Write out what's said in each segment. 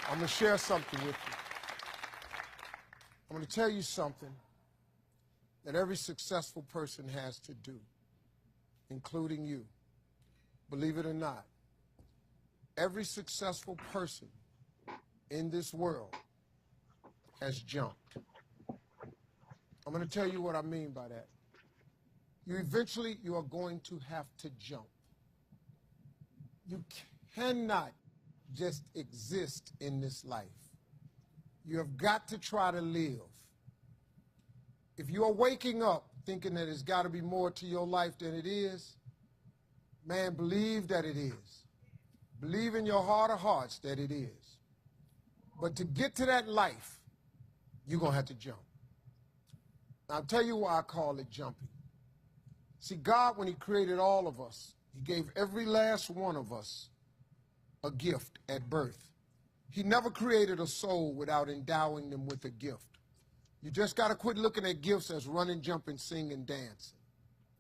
I'm going to share something with you. I'm going to tell you something that every successful person has to do, including you. Believe it or not, every successful person in this world has jumped. I'm going to tell you what I mean by that. You are going to have to jump. You cannot just exist in this life. You have got to try to live. If you are waking up thinking that there's got to be more to your life than it is, man, believe that it is. Believe in your heart of hearts that it is. But to get to that life, you're going to have to jump. Now, I'll tell you why I call it jumping. See, God, when he created all of us, he gave every last one of us a gift at birth. He never created a soul without endowing them with a gift. You just got to quit looking at gifts as running, jumping, singing, dancing.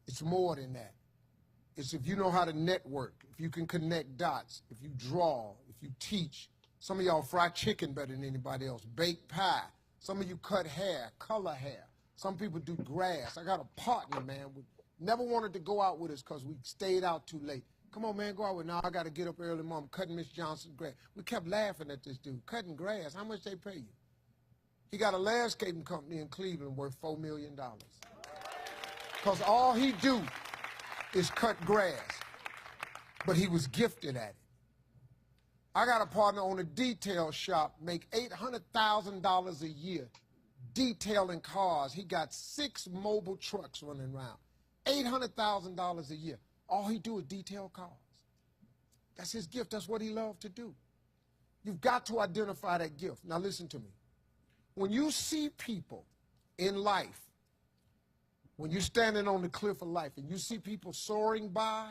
It's more than that. It's if you know how to network, if you can connect dots, if you draw, if you teach. Some of y'all fry chicken better than anybody else, bake pie. Some of you cut hair, color hair. Some people do grass. I got a partner, man, never wanted to go out with us because we stayed out too late. Come on, man, go out with me. Now I got to get up early, Mom, cutting Miss Johnson's grass. We kept laughing at this dude, cutting grass. How much they pay you? He got a landscaping company in Cleveland worth $4 million. Because all he do is cut grass. But he was gifted at it. I got a partner on a detail shop, make $800,000 a year detailing cars. He got 6 mobile trucks running around. $800,000 a year. All he do is detail cars. That's his gift. That's what he loved to do. You've got to identify that gift. Now listen to me. When you see people in life, when you're standing on the cliff of life and you see people soaring by,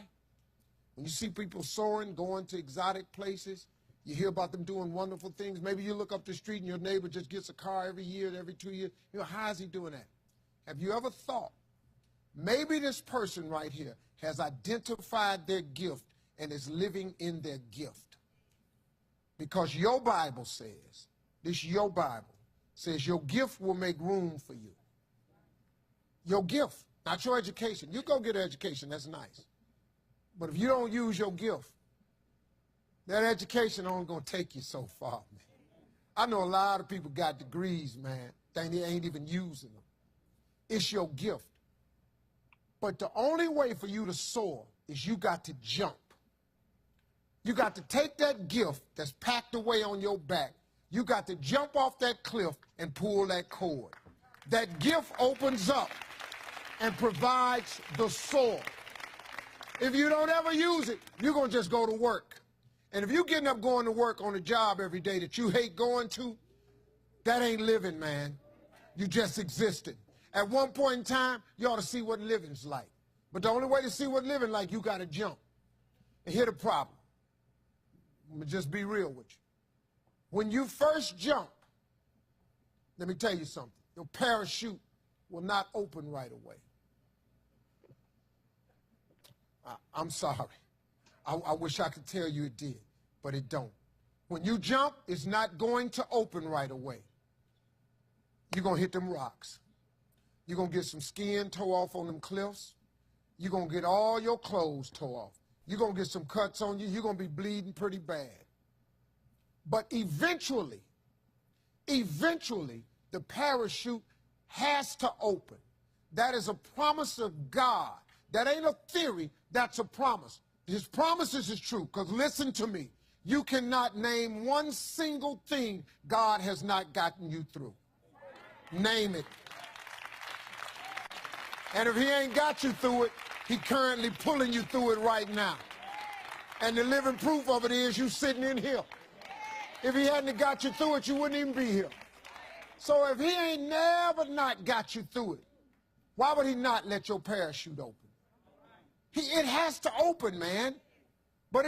when you see people soaring, going to exotic places, you hear about them doing wonderful things. Maybe you look up the street and your neighbor just gets a car every year, every 2 years. You know, how is he doing that? Have you ever thought, maybe this person right here has identified their gift and is living in their gift? Because your Bible says, your Bible says your gift will make room for you. Your gift, not your education. You go get an education, that's nice. But if you don't use your gift, that education only going to take you so far, man. I know a lot of people got degrees, man. They ain't even using them. It's your gift. But the only way for you to soar is you got to jump. You got to take that gift that's packed away on your back. You got to jump off that cliff and pull that cord. That gift opens up and provides the soar. If you don't ever use it, you're going to just go to work. And if you're getting up going to work on a job every day that you hate going to, that ain't living, man. You just existed. At one point in time, you ought to see what living's like. But the only way to see what living like, you got to jump. And here's the problem. Let me just be real with you. When you first jump, let me tell you something. Your parachute will not open right away. I'm sorry. I wish I could tell you it did, but it don't. When you jump, it's not going to open right away. You're going to hit them rocks. You're going to get some skin tore off on them cliffs. You're going to get all your clothes tore off. You're going to get some cuts on you. You're going to be bleeding pretty bad. But eventually, the parachute has to open. That is a promise of God. That ain't a theory, that's a promise. His promises is true, because listen to me. You cannot name one single thing God has not gotten you through. Name it. And if he ain't got you through it, he currently pulling you through it right now. And the living proof of it is you sitting in here. If he hadn't got you through it, you wouldn't even be here. So if he ain't never not got you through it, why would he not let your parachute open? It has to open, man. But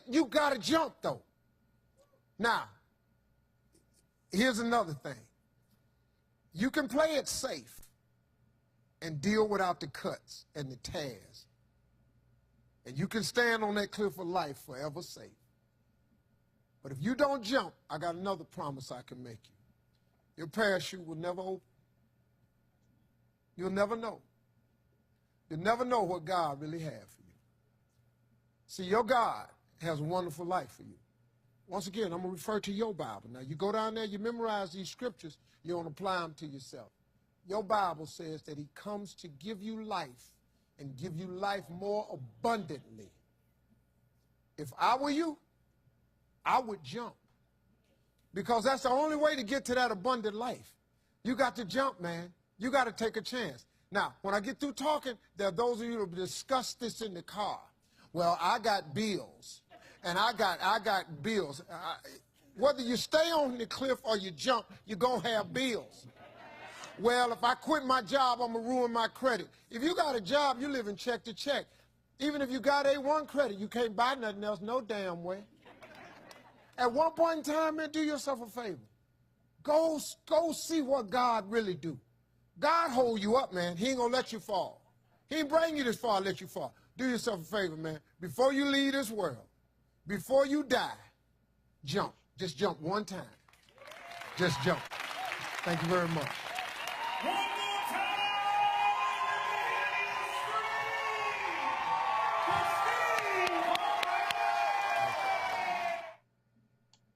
you got to jump, though. Now, here's another thing. You can play it safe and deal without the cuts and the tears. And you can stand on that cliff of life forever safe. But if you don't jump, I got another promise I can make you. Your parachute will never open. You'll never know. You'll never know what God really has for you. See, your God has a wonderful life for you. Once again, I'm going to refer to your Bible. Now, you go down there, you memorize these scriptures, you don't apply them to yourself. Your Bible says that he comes to give you life and give you life more abundantly. If I were you, I would jump. Because that's the only way to get to that abundant life. You got to jump, man. You got to take a chance. Now, when I get through talking, there are those of you who discuss this in the car. Well, I got bills, and I got bills. Whether you stay on the cliff or you jump, you're going to have bills. Well, if I quit my job, I'm going to ruin my credit. If you got a job, you live in check to check. Even if you got A1 credit, you can't buy nothing else no damn way. At one point in time, man, do yourself a favor. Go see what God really do. God hold you up, man. He ain't going to let you fall. He ain't bring you this far to let you fall. Do yourself a favor, man. Before you leave this world, before you die, jump. Just jump one time. Just jump. Thank you very much.